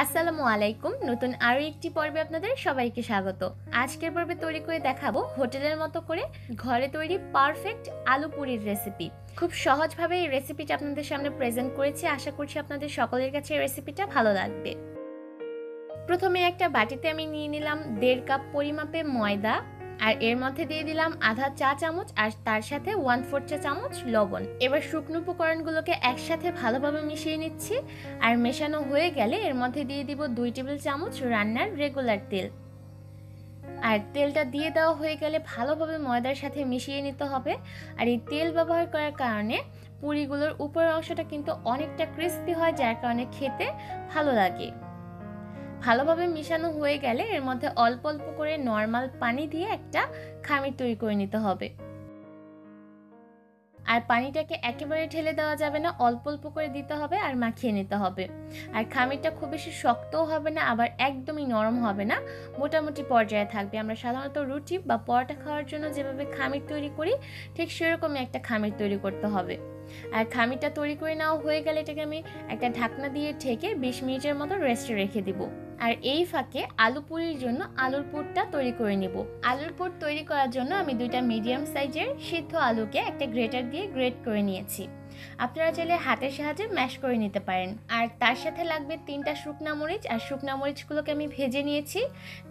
আসসালামু আলাইকুম। নতুন আরও একটি পর্বে আপনাদের সবাইকে স্বাগত। আজকের পর্বে তৈরি করে দেখাবো হোটেলের মতো করে ঘরে তৈরি পারফেক্ট আলু পুরির রেসিপি। খুব সহজভাবে এই রেসিপিটা আপনাদের সামনে প্রেজেন্ট করেছি। আশা করছি আপনাদের সকলের কাছে এই রেসিপিটা ভালো লাগবে। প্রথমে একটা বাটিতে আমি নিয়ে নিলাম 1.5 কাপ পরিমাপে ময়দা, আর এর মধ্যে দিয়ে দিলাম আধা চা চামচ আর তার সাথে 1/4 চা চামচ লবণ। এবার শুকনো উপকরণগুলোকে একসাথে ভালোভাবে মিশিয়ে নিচ্ছি। আর মেশানো হয়ে গেলে এর মধ্যে দিয়ে দিব 2 টেবিল চামচ রান্নার রেগুলার তেল। আর তেলটা দিয়ে দেওয়া হয়ে গেলে ভালোভাবে ময়দার সাথে মিশিয়ে নিতে হবে। আর এই তেল ব্যবহার করার কারণে পুরিগুলোর উপরের অংশটা কিন্তু অনেকটা ক্রিস্পি হয়, যার কারণে খেতে ভালো লাগে। ভালোভাবে মিশানো হয়ে গেলে এর মধ্যে অল্প অল্প করে নর্মাল পানি দিয়ে একটা খামির তৈরি করে নিতে হবে। আর পানিটাকে একেবারে ঢেলে দেওয়া যাবে না, অল্প অল্প করে দিতে হবে আর মাখিয়ে নিতে হবে। আর খামিরটা খুব বেশি শক্তও হবে না, আবার একদমই নরম হবে না, মোটামুটি পর্যায়ে থাকবে। আমরা সাধারণত রুটি বা পরোটা খাওয়ার জন্য যেভাবে খামির তৈরি করি, ঠিক সেরকমই একটা খামির তৈরি করতে হবে। আর খামিরটা তৈরি করে নেওয়া হয়ে গেলে এটাকে আমি একটা ঢাকনা দিয়ে ঢেকে 20 মিনিটের মতো রেস্টে রেখে দিব। আর এই ফাঁকে আলু পুরির জন্য আলুর পুরটা তৈরি করে নিব। আলুর পুর তৈরি করার জন্য আমি 2টা মিডিয়াম সাইজের সিদ্ধ আলুকে একটা গ্রেটার দিয়ে গ্রেট করে নিয়েছি। আপনারা চাইলে হাতের সাহায্যে ম্যাশ করে নিতে পারেন। আর তার সাথে লাগবে 3টা শুকনা মরিচ, আর শুকনা মরিচগুলোকে আমি ভেজে নিয়েছি।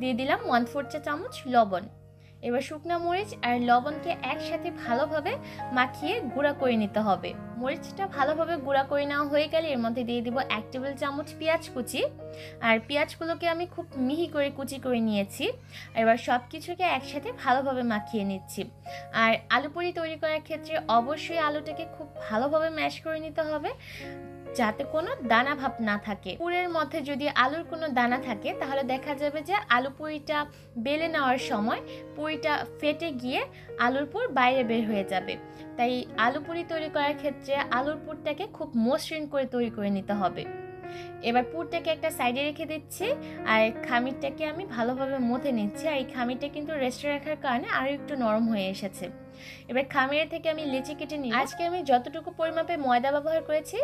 দিয়ে দিলাম 1/4 চা চামচ লবণ। এবার শুকনা মরিচ আর লবণকে একসাথে ভালোভাবে মাখিয়ে গুঁড়া করে নিতে হবে। মরিচটা ভালোভাবে গুঁড়া করে নেওয়া হয়ে গেলে এর মধ্যে দিয়ে দিব 1 টেবিল চামচ পেঁয়াজ কুচি। আর পেঁয়াজগুলোকে আমি খুব মিহি করে কুচি করে নিয়েছি। এবার সব কিছুকে একসাথে ভালোভাবে মাখিয়ে নিচ্ছি। আর আলু পুরি তৈরি করার ক্ষেত্রে অবশ্যই আলুটাকে খুব ভালোভাবে ম্যাশ করে নিতে হবে, যাতে কোনো দানা ভাব না থাকে। পুরের মধ্যে যদি আলুর কোনো দানা থাকে তাহলে দেখা যাবে যে আলু পুরিটা বেলে নেওয়ার সময় পুরিটা ফেটে গিয়ে আলুর পুর বাইরে বের হয়ে যাবে। তাই আলু পুরি তৈরি করার ক্ষেত্রে আলুর পুরটাকে খুব মসৃণ করে তৈরি করে নিতে হবে। এবার পুরটাকে একটা সাইডে রেখে দিচ্ছি, আর খামিরটাকে আমি ভালোভাবে মথে নিচ্ছি। আর এই খামিরটা কিন্তু রেস্টে রাখার কারণে আরও একটু নরম হয়ে এসেছে। এবার খামিরের থেকে আমি লেচি কেটে নিই। আজকে আমি যতটুকু পরিমাপে ময়দা ব্যবহার করেছি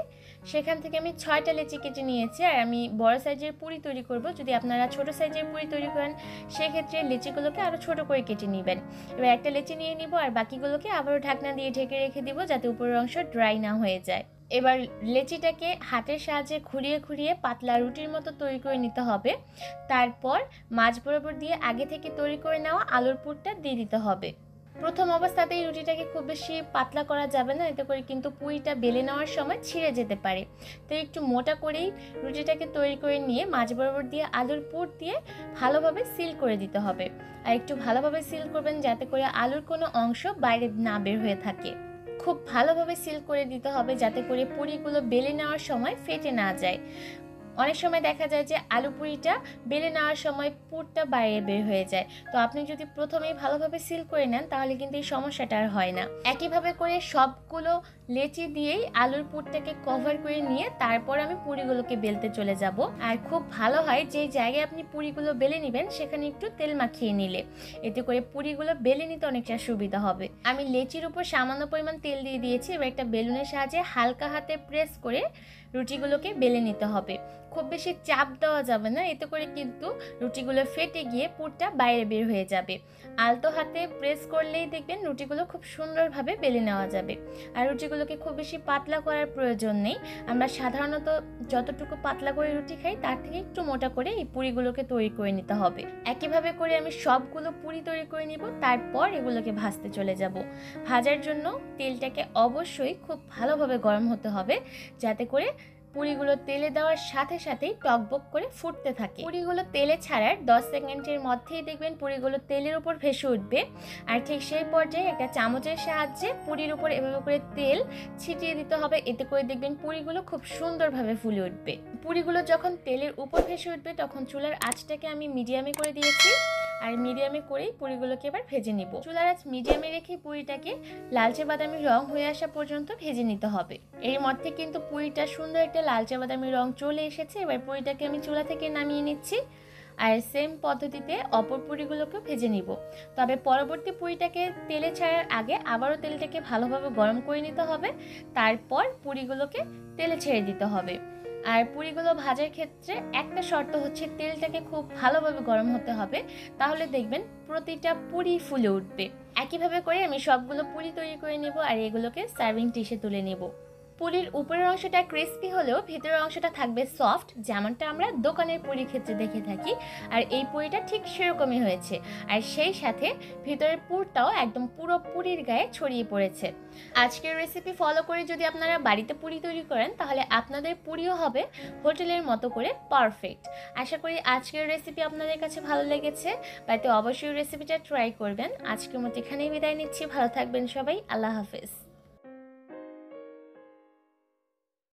সেখান থেকে আমি 6টা লেচি কেটে নিয়েছি। আর আমি বড় সাইজের পুরি তৈরি করব। যদি আপনারা ছোট সাইজের পুরি তৈরি করেন সেক্ষেত্রে লেচিগুলোকে আরও ছোট করে কেটে নেবেন। এবার একটা লেচি নিয়ে নিব, আর বাকিগুলোকে আবারও ঢাকনা দিয়ে ঢেকে রেখে দিব, যাতে উপরের অংশ ড্রাই না হয়ে যায়। এবার লেচিটাকে হাতের সাহায্যে ঘুরিয়ে ঘুরিয়ে পাতলা রুটির মতো তৈরি করে নিতে হবে। তারপর মাঝ বরাবর দিয়ে আগে থেকে তৈরি করে নেওয়া আলুর পুরটা দিয়ে দিতে হবে। প্রথম অবস্থাতেই রুটিটাকে খুব বেশি পাতলা করা যাবে না, এতে করে কিন্তু পুরিটা বেলে নেওয়ার সময় ছিঁড়ে যেতে পারে। তো একটু মোটা করেই রুটিটাকে তৈরি করে নিয়ে মাঝ বরাবর দিয়ে আলুর পুর দিয়ে ভালোভাবে সিল করে দিতে হবে। আর একটু ভালোভাবে সিল করবেন, যাতে করে আলুর কোনো অংশ বাইরে না বের হয়ে থাকে। খুব ভালোভাবে সিল করে দিতে হবে, যাতে করে পুরিগুলো বেলে নেওয়ার সময় ফেটে না যায়। অনেক সময় দেখা যায় যে আলু পুরিটা বেলে নেওয়ার সময় পুরটা বাইরে বের হয়ে যায়। তো আপনি যদি প্রথমেই ভালোভাবে সিল করে নেন তাহলে কিন্তু এই সমস্যাটা আর হয় না। একইভাবে করে সবগুলো লেচি দিয়েই আলুর পুরটাকে কভার করে নিয়ে তারপর আমি পুরিগুলোকে বেলতে চলে যাব। আর খুব ভালো হয় যে জায়গায় আপনি পুরিগুলো বেলে নেবেন সেখানে একটু তেল মাখিয়ে নিলে, এতে করে পুরিগুলো বেলে নিতে অনেকটা সুবিধা হবে। আমি লেচির উপর সামান্য পরিমাণ তেল দিয়ে দিয়েছি। এবার একটা বেলুনের সাহায্যে হালকা হাতে প্রেস করে রুটিগুলোকে বেলে নিতে হবে। খুব বেশি চাপ দেওয়া যাবে না, এতে করে কিন্তু রুটিগুলো ফেটে গিয়ে পুরটা বাইরে বের হয়ে যাবে। আলতো হাতে প্রেস করলেই দেখবেন রুটিগুলো খুব সুন্দরভাবে বেলে নেওয়া যাবে। আর রুটিগুলোকে খুব বেশি পাতলা করার প্রয়োজন নেই। আমরা সাধারণত যতটুকু পাতলা করে রুটি খাই তার থেকে একটু মোটা করে এই পুরিগুলোকে তৈরি করে নিতে হবে। একইভাবে করে আমি সবগুলো পুরি তৈরি করে নিব, তারপর এগুলোকে ভাজতে চলে যাব। ভাজার জন্য তেলটাকে অবশ্যই খুব ভালোভাবে গরম হতে হবে, যাতে করে পুরিগুলো তেলে দেওয়ার সাথে সাথেই টকবক করে ফুটতে থাকে। পুরিগুলো তেলে ছাড়ার 10 সেকেন্ডের মধ্যেই দেখবেন পুরিগুলো তেলের উপর ভেসে উঠবে। আর ঠিক সেই পর্যায়ে একটা চামচের সাহায্যে পুরির উপর এভাবে করে তেল ছিটিয়ে দিতে হবে, এতে করে দেখবেন পুরিগুলো খুব সুন্দরভাবে ফুলে উঠবে। পুরিগুলো যখন তেলের উপর ভেসে উঠবে তখন চুলার আঁচটাকে আমি মিডিয়ামে করে দিয়েছি। আর মিডিয়ামে করেই পুরিগুলোকে এবার ভেজে নিব। চুলার আঁচ মিডিয়ামে রেখে পুরিটাকে লালচে বাদামি রং হয়ে আসা পর্যন্ত ভেজে নিতে হবে। এর মধ্যে কিন্তু পুরিটা সুন্দর একটা লালচে বাদামি রং চলে এসেছে। এবার পুরিটাকে আমি চুলা থেকে নামিয়ে নিচ্ছি। আর সেম পদ্ধতিতে অপর পুরিগুলোকেও ভেজে নিব। তবে পরবর্তী পুরিটাকে তেলে ছাড়ার আগে আবারও তেলটাকে ভালোভাবে গরম করে নিতে হবে, তারপর পুরিগুলোকে তেলে ছেড়ে দিতে হবে। আর পুরিগুলো ভাজার ক্ষেত্রে একটা শর্ত হচ্ছে তেলটাকে খুব ভালোভাবে গরম হতে হবে, তাহলে দেখবেন প্রতিটা পুরি ফুলে উঠবে। একইভাবে করে আমি সবগুলো পুরি তৈরি করে নেব আর এগুলোকে সার্ভিং ডিশে তুলে নেব। পুরির উপরের অংশটা ক্রিস্পি হলেও ভেতরের অংশটা থাকবে সফট, যেমনটা আমরা দোকানের পুরির ক্ষেত্রে দেখে থাকি। আর এই পুরিটা ঠিক সেরকমই হয়েছে, আর সেই সাথে ভিতরের পুরটাও একদম পুরো পুরির গায়ে ছড়িয়ে পড়েছে। আজকের রেসিপি ফলো করে যদি আপনারা বাড়িতে পুরি তৈরি করেন, তাহলে আপনাদের পুরিও হবে হোটেলের মতো করে পারফেক্ট। আশা করি আজকের রেসিপি আপনাদের কাছে ভালো লেগেছে, বাড়িতে অবশ্যই রেসিপিটা ট্রাই করবেন। আজকের মতো এখানেই বিদায় নিচ্ছি, ভালো থাকবেন সবাই, আল্লাহ হাফেজ।